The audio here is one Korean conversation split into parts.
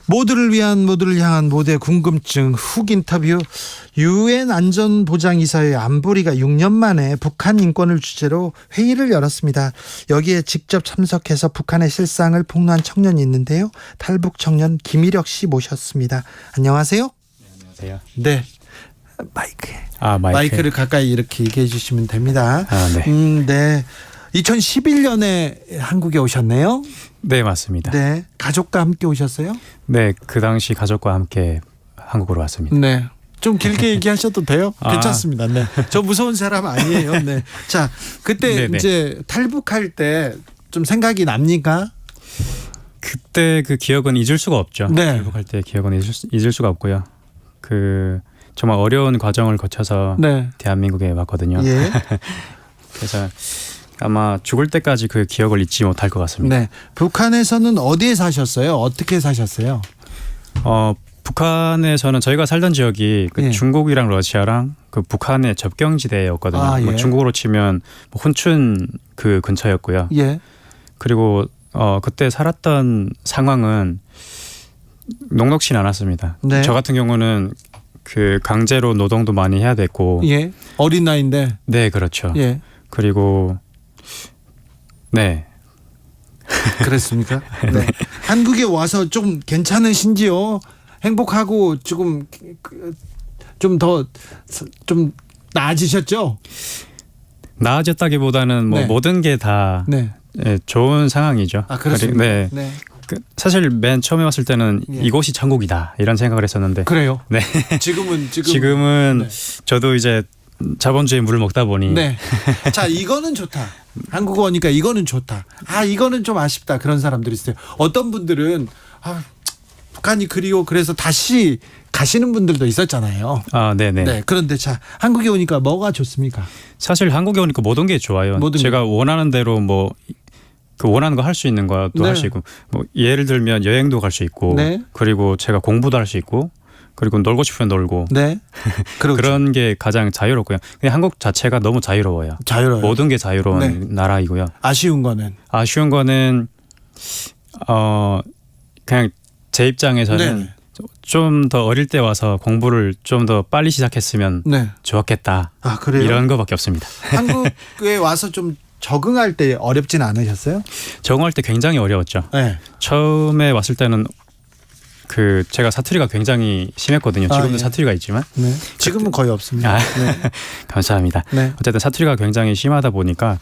모두를 위한 모두를 향한 모두의 궁금증 훅 인터뷰. 유엔 안전보장이사회 안보리가 6년 만에 북한 인권을 주제로 회의를 열었습니다. 여기에 직접 참석해서 북한의 실상을 폭로한 청년이 있는데요. 탈북 청년 김일혁 씨 모셨습니다. 안녕하세요. 네, 안녕하세요. 네. 마이크를 가까이 이렇게 얘기해 주시면 됩니다. 네. 2011년에 한국에 오셨네요. 네, 맞습니다. 네. 가족과 함께 오셨어요? 네, 그 당시 가족과 함께 한국으로 왔습니다. 네. 좀 길게 얘기하셔도 돼요? 괜찮습니다. 네. 저 무서운 사람 아니에요. 네. 자, 그때 네네. 이제 탈북할 때 좀 생각이 납니까? 그때 그 기억은 잊을 수가 없죠. 네. 탈북할 때 기억은 잊을 수가 없고요. 그 정말 어려운 과정을 거쳐서 네. 대한민국에 왔거든요. 예. 그래서 아마 죽을 때까지 그 기억을 잊지 못할 것 같습니다. 네. 북한에서는 어디에 사셨어요? 어떻게 사셨어요? 북한에서는 저희가 살던 지역이 그 예. 중국이랑 러시아랑 그 북한의 접경지대였거든요. 아, 예. 중국으로 치면 뭐 훈춘 그 근처였고요. 예. 그리고 그때 살았던 상황은 녹록진 않았습니다. 네. 저 같은 경우는 그 강제로 노동도 많이 해야 됐고, 예. 어린 나이인데. 네, 그렇죠. 예. 그리고 네, 그랬습니까? 네. 한국에 와서 좀 괜찮으신지요? 행복하고 조금 좀 더 좀 나아지셨죠? 나아졌다기보다는 뭐 네. 모든 게 다 네. 좋은 상황이죠. 아, 그렇습니까? 네. 네. 사실 맨 처음에 왔을 때는 예. 이곳이 천국이다 이런 생각을 했었는데, 그래요. 네. 지금은 네. 저도 이제 자본주의 물을 먹다 보니 네. 자, 이거는 좋다. 한국 오니까 이거는 좋다. 아, 이거는 좀 아쉽다. 그런 사람들이 있어요. 어떤 분들은 북한이 그리워 그래서 다시 가시는 분들도 있었잖아요. 네네. 네. 그런데 자, 한국에 오니까 뭐가 좋습니까? 사실 한국에 오니까 모든 게 좋아요. 모든 제가 원하는 대로 뭐 그 원하는 거 할 수 있는 것도 네. 할 수 있고, 뭐 예를 들면 여행도 갈 수 있고, 네. 그리고 제가 공부도 할 수 있고, 그리고 놀고 싶으면 놀고, 네. 그렇죠. 그런 게 가장 자유롭고요. 그냥 한국 자체가 너무 자유로워요. 자유로워요. 모든 게 자유로운 네. 나라이고요. 아쉬운 거는 아쉬운 거는 그냥 제 입장에서는 네. 좀 더 어릴 때 와서 공부를 좀 더 빨리 시작했으면 네. 좋았겠다. 아, 그래요? 이런 거밖에 없습니다. 한국에 와서 좀 적응할 때 어렵진 않으셨어요? 적응할 때 굉장히 어려웠죠. 네. 처음에 왔을 때는 그 제가 사투리가 굉장히 심했거든요. 지금도 예. 사투리가 있지만. 네. 지금은 거의 없습니다. 네. 감사합니다. 네. 어쨌든 사투리가 굉장히 심하다 보니까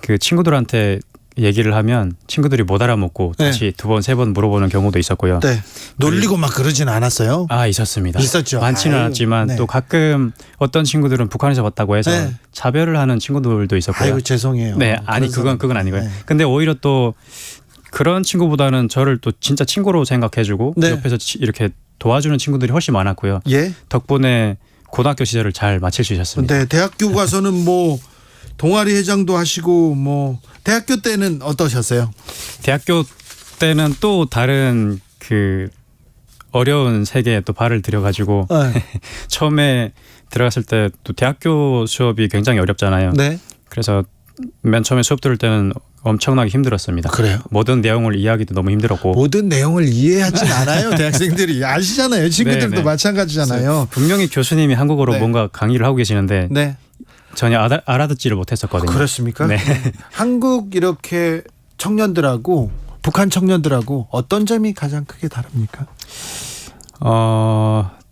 그 친구들한테 얘기를 하면 친구들이 못 알아먹고 네. 다시 두 번, 세 번 물어보는 경우도 있었고요. 네. 놀리고 막 그러진 않았어요? 있었습니다. 있었죠. 많지는 아유, 않았지만 네. 또 가끔 어떤 친구들은 북한에서 왔다고 해서 네. 차별을 하는 친구들도 있었고요. 아이고, 죄송해요. 네, 아니 그런 그건 사람. 아니고요. 네. 근데 오히려 또 그런 친구보다는 저를 또 진짜 친구로 생각해주고 네. 옆에서 이렇게 도와주는 친구들이 훨씬 많았고요. 예. 덕분에 고등학교 시절을 잘 마칠 수 있었습니다. 네, 대학교 가서는 뭐 동아리 회장도 하시고 뭐 대학교 때는 어떠셨어요? 대학교 때는 또 다른 그 어려운 세계에 또 발을 들여가지고 네. 처음에 들어갔을 때 또 대학교 수업이 굉장히 어렵잖아요. 네. 그래서 맨 처음에 수업 들을 때는 엄청나게 힘들었습니다. 그래요? 모든 내용을 이해하기도 너무 힘들었고 모든 내용을 이해하진 않아요. 대학생들이 아시잖아요. 친구들도 네, 네. 마찬가지잖아요. 분명히 교수님이 한국어로 네. 뭔가 강의를 하고 계시는데 네. 전혀 알아듣지를 못했었거든요. 그렇습니까? 네. 한국 이렇게 청년들하고 북한 청년들하고 어떤 점이 가장 크게 다릅니까?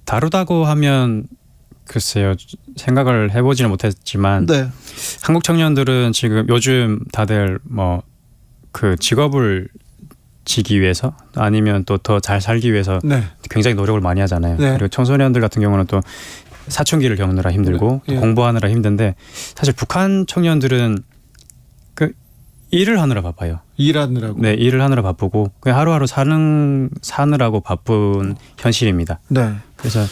다르다고 하면 글쎄요, 생각을 해보지는 못했지만 네. 한국 청년들은 지금 요즘 다들 뭐 그 직업을 지기 위해서 아니면 또 더 잘 살기 위해서 네. 굉장히 노력을 많이 하잖아요. 네. 그리고 청소년들 같은 경우는 또 사춘기를 겪느라 힘들고 네. 또 공부하느라 힘든데 사실 북한 청년들은 그 일을 하느라 바빠요. 일하느라고. 네, 일을 하느라 바쁘고 그냥 하루하루 사느라고 바쁜 현실입니다. 네. 그래서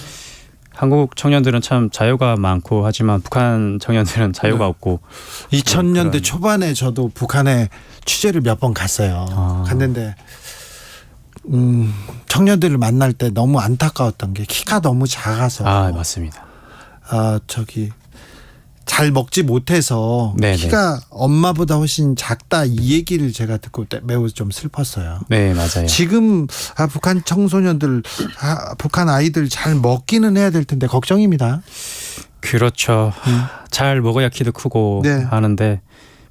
한국 청년들은 참 자유가 많고 하지만 북한 청년들은 자유가 네. 없고 2000년대 그런- 초반에 저도 북한에 취재를 몇 번 갔어요. 갔는데 청년들을 만날 때 너무 안타까웠던 게 키가 너무 작아서 맞습니다. 잘 먹지 못해서 네네. 키가 엄마보다 훨씬 작다 이 얘기를 제가 듣고 매우 좀 슬펐어요. 네, 맞아요. 지금 북한 청소년들, 북한 아이들 잘 먹기는 해야 될 텐데 걱정입니다. 그렇죠. 잘 먹어야 키도 크고 네. 하는데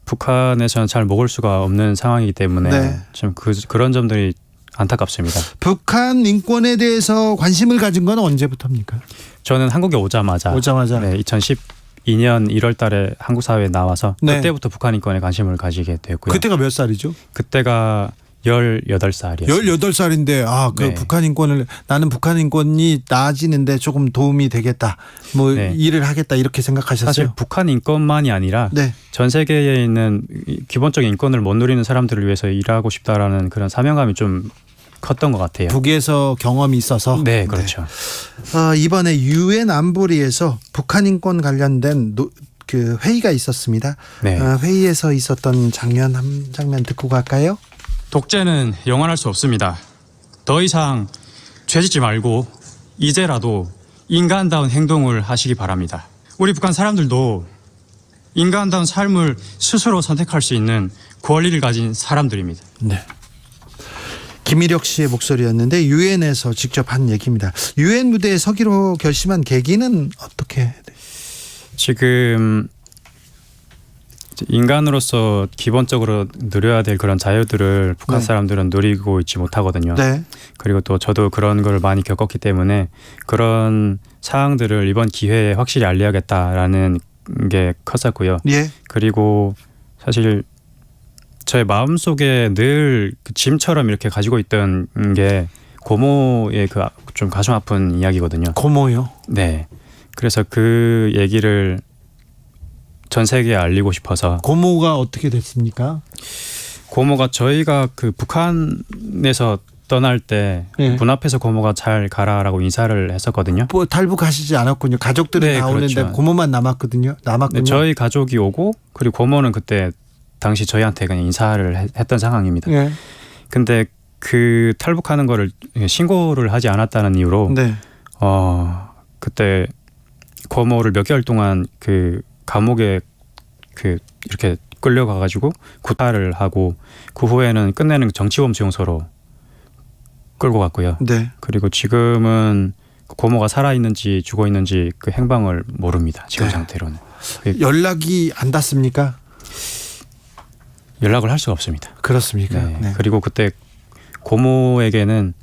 북한에서는 잘 먹을 수가 없는 상황이기 때문에 네. 좀 그런 점들이 안타깝습니다. 북한 인권에 대해서 관심을 가진 건 언제부터입니까? 저는 한국에 오자마자 네, 2012년 1월 달에 한국 사회에 나와서 네. 그때부터 북한 인권에 관심을 가지게 되었고요. 그때가 몇 살이죠? 그때가 18살이었어요. 18살인데 네. 북한 인권을 나는 북한 인권이 나아지는데 조금 도움이 되겠다. 뭐 네. 일을 하겠다 이렇게 생각하셨어요? 사실 북한 인권만이 아니라 네. 전 세계에 있는 기본적인 인권을 못 누리는 사람들을 위해서 일하고 싶다라는 그런 사명감이 좀 컸던 것 같아요. 북에서 경험이 있어서. 네, 그렇죠. 이번에 유엔 안보리에서 북한 인권 관련된 그 회의가 있었습니다. 네. 회의에서 있었던 장면 한 장면 듣고 갈까요? 독재는 영원할 수 없습니다. 더 이상 죄짓지 말고 이제라도 인간다운 행동을 하시기 바랍니다. 우리 북한 사람들도 인간다운 삶을 스스로 선택할 수 있는 권리를 가진 사람들입니다. 네. 김일혁 씨의 목소리였는데 유엔에서 직접 한 얘기입니다. 유엔 무대에 서기로 결심한 계기는 어떻게? 지금 인간으로서 기본적으로 누려야 될 그런 자유들을 북한 네. 사람들은 누리고 있지 못하거든요. 네. 그리고 또 저도 그런 걸 많이 겪었기 때문에 그런 사항들을 이번 기회에 확실히 알려야겠다라는 게 컸었고요. 예. 그리고 사실 저의 마음속에 늘 그 짐처럼 이렇게 가지고 있던 게 고모의 그 좀 가슴 아픈 이야기거든요. 고모요. 네. 그래서 그 얘기를 전 세계에 알리고 싶어서. 고모가 어떻게 됐습니까? 고모가 저희가 그 북한에서 떠날 때 네. 문 앞에서 고모가 잘 가라라고 인사를 했었거든요. 뭐 탈북하시지 않았군요. 가족들은 네, 나오는데 그렇죠. 고모만 남았거든요. 네, 저희 가족이 오고 그리고 고모는 그때 당시 저희한테 그냥 인사를 했던 상황입니다. 네. 근데 그 탈북하는 거를 신고를 하지 않았다는 이유로 네. 그때 고모를 몇 개월 동안 그 감옥에 그 이렇게 끌려가가지고 구타를 하고 그 후에는 끝내는 정치범 수용소로 끌고 갔고요. 네. 그리고 지금은 고모가 살아 있는지 죽어 있는지 그 행방을 모릅니다. 지금 네. 상태로는 연락이 안 닿습니까? 연락을 할 수가 없습니다. 그렇습니까? 네. 네. 그리고 그때 고모에게는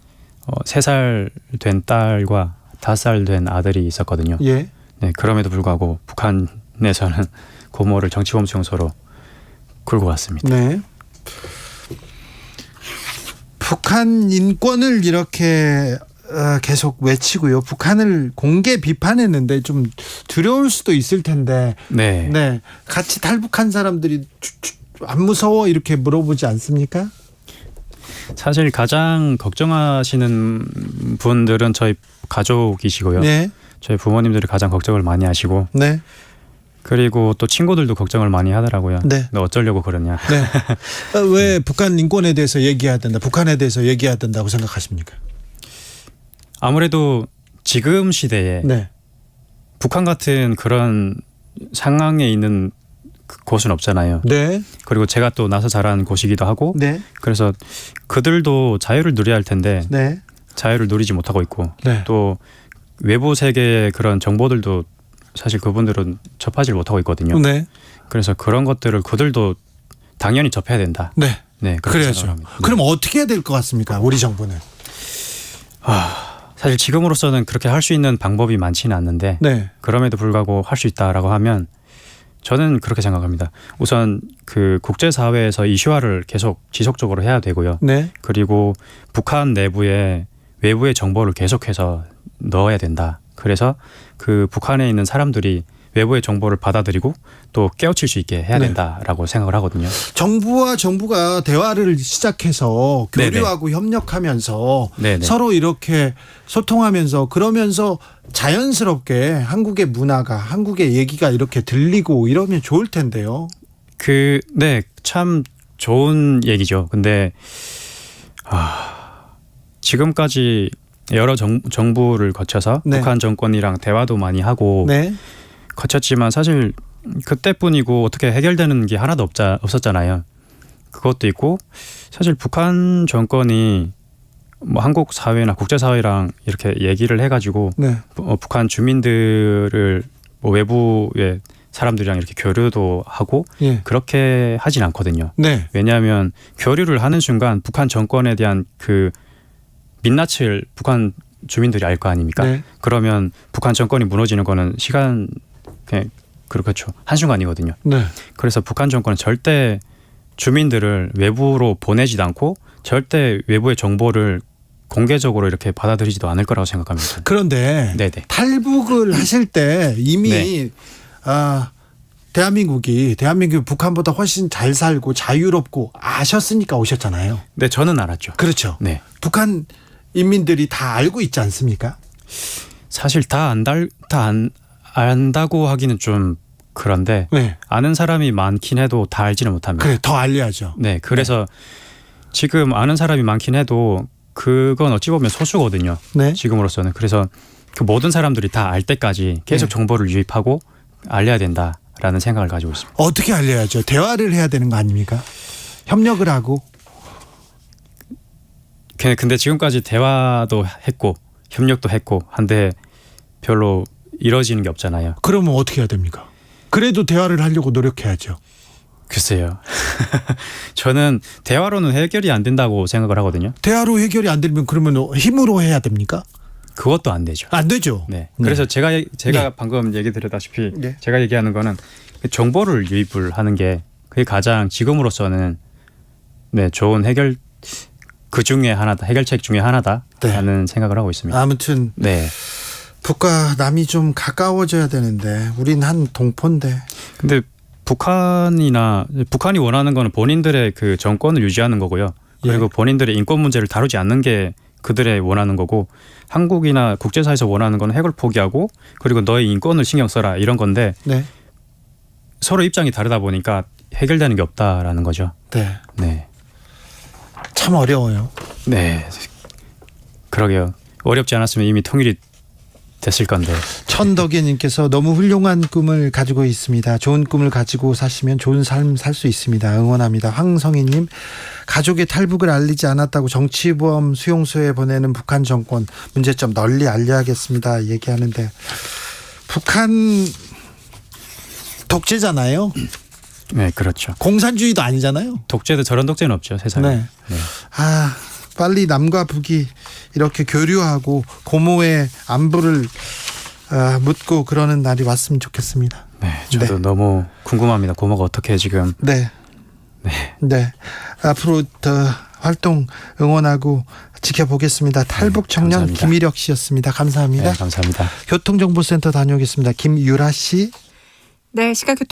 3살 된 딸과 5살 된 아들이 있었거든요. 예. 네, 그럼에도 불구하고 북한에서는 고모를 정치범 수용소로 끌고 갔습니다. 네. 북한 인권을 이렇게 계속 외치고요. 북한을 공개 비판했는데 좀 두려울 수도 있을 텐데. 네. 네. 같이 탈북한 사람들이 안 무서워 이렇게 물어보지 않습니까? 사실 가장 걱정하시는 분들은 저희 가족이시고요. 네. 저희 부모님들이 가장 걱정을 많이 하시고 네. 그리고 또 친구들도 걱정을 많이 하더라고요. 네. 너 어쩌려고 그러냐. 네. 왜 북한 인권에 대해서 얘기해야 된다, 북한에 대해서 얘기해야 된다고 생각하십니까? 아무래도 지금 시대에 네. 북한 같은 그런 상황에 있는 곳은 없잖아요. 네. 그리고 제가 또 나서 자란 곳이기도 하고 네. 그래서 그들도 자유를 누려야 할 텐데 네. 자유를 누리지 못하고 있고 네. 또 외부 세계의 그런 정보들도 사실 그분들은 접하지 못하고 있거든요. 네. 그래서 그런 것들을 그들도 당연히 접해야 된다. 네. 네, 그렇게 그래야죠. 생각합니다. 네. 그럼 어떻게 해야 될 것 같습니까? 우리 정부는. 사실 지금으로서는 그렇게 할 수 있는 방법이 많지는 않는데 네. 그럼에도 불구하고 할 수 있다라고 하면 저는 그렇게 생각합니다. 우선 그 국제사회에서 이슈화를 계속 지속적으로 해야 되고요. 네. 그리고 북한 내부에 외부의 정보를 계속해서 넣어야 된다. 그래서 그 북한에 있는 사람들이 외부의 정보를 받아들이고 또 깨우칠 수 있게 해야 네. 된다라고 생각을 하거든요. 정부와 정부가 대화를 시작해서 교류하고 협력하면서 네네. 서로 이렇게 소통하면서 그러면서 자연스럽게 한국의 문화가 한국의 얘기가 이렇게 들리고 이러면 좋을 텐데요. 네, 참 좋은 얘기죠. 근데 지금까지 여러 정부를 거쳐서 네. 북한 정권이랑 대화도 많이 하고 네. 거쳤지만 사실 그때뿐이고 어떻게 해결되는 게 하나도 없었잖아요. 그것도 있고 사실 북한 정권이 뭐 한국 사회나 국제 사회랑 이렇게 얘기를 해가지고 네. 북한 주민들을 뭐 외부의 사람들이랑 이렇게 교류도 하고 예. 그렇게 하진 않거든요. 네. 왜냐하면 교류를 하는 순간 북한 정권에 대한 그 민낯을 북한 주민들이 알 거 아닙니까? 네. 그러면 북한 정권이 무너지는 거는 시간 그냥 그렇죠. 한순간이거든요. 네. 그래서 북한 정권은 절대 주민들을 외부로 보내지도 않고 절대 외부의 정보를 공개적으로 이렇게 받아들이지도 않을 거라고 생각합니다. 그런데 네네. 탈북을 하실 때 이미 네. 대한민국이 북한보다 훨씬 잘 살고 자유롭고 아셨으니까 오셨잖아요. 네, 저는 알았죠. 그렇죠. 네. 북한 인민들이 다 알고 있지 않습니까? 사실 다 안다고 하기는 좀 그런데 네. 아는 사람이 많긴 해도 다 알지는 못합니다. 그래, 더 알려야죠. 네, 그래서 지금 아는 사람이 많긴 해도 그건 어찌 보면 소수거든요. 네. 지금으로서는. 그래서 그 모든 사람들이 다 알 때까지 계속 네. 정보를 유입하고 알려야 된다라는 생각을 가지고 있습니다. 어떻게 알려야죠? 대화를 해야 되는 거 아닙니까? 협력을 하고. 근데 지금까지 대화도 했고 협력도 했고 한데 별로 이루어지는 게 없잖아요. 그러면 어떻게 해야 됩니까? 그래도 대화를 하려고 노력해야죠. 글쎄요. 저는 대화로는 해결이 안 된다고 생각을 하거든요. 대화로 해결이 안 되면 그러면 힘으로 해야 됩니까? 그것도 안 되죠. 안 되죠. 네. 그래서 제가 네. 방금 얘기 드렸다시피 네. 제가 얘기하는 거는 정보를 유입을 하는 게 그게 가장 지금으로서는 네, 좋은 그 중에 하나다. 해결책 중에 하나다라는 생각을 하고 있습니다. 아무튼 네. 북과 남이 좀 가까워져야 되는데 우린 한 동포인데. 근데 북한이 원하는 거는 본인들의 그 정권을 유지하는 거고요. 그리고 예. 본인들의 인권 문제를 다루지 않는 게 그들의 원하는 거고 한국이나 국제사에서 원하는 건 핵을 포기하고 그리고 너의 인권을 신경 써라 이런 건데 네. 서로 입장이 다르다 보니까 해결되는 게 없다라는 거죠. 네. 네. 참 어려워요. 네. 그러게요. 어렵지 않았으면 이미 통일이 됐을 건데. 천덕예님께서 너무 훌륭한 꿈을 가지고 있습니다. 좋은 꿈을 가지고 사시면 좋은 삶 살 수 있습니다. 응원합니다. 황성희님, 가족의 탈북을 알리지 않았다고 정치보험 수용소에 보내는 북한 정권 문제점 널리 알려야겠습니다. 얘기하는데 북한 독재잖아요. 네, 그렇죠. 공산주의도 아니잖아요. 독재도 저런 독재는 없죠, 세상에. 네. 네. 빨리 남과 북이 이렇게 교류하고 고모의 안부를 묻고 그러는 날이 왔으면 좋겠습니다. 네, 저도 너무 궁금합니다. 고모가 어떻게 지금. 네. 네. 앞으로 더 활동 응원하고 지켜보겠습니다. 탈북 청년 감사합니다. 김일혁 씨였습니다. 감사합니다. 네, 감사합니다. 교통정보센터 다녀오겠습니다. 김유라 씨. 네, 시각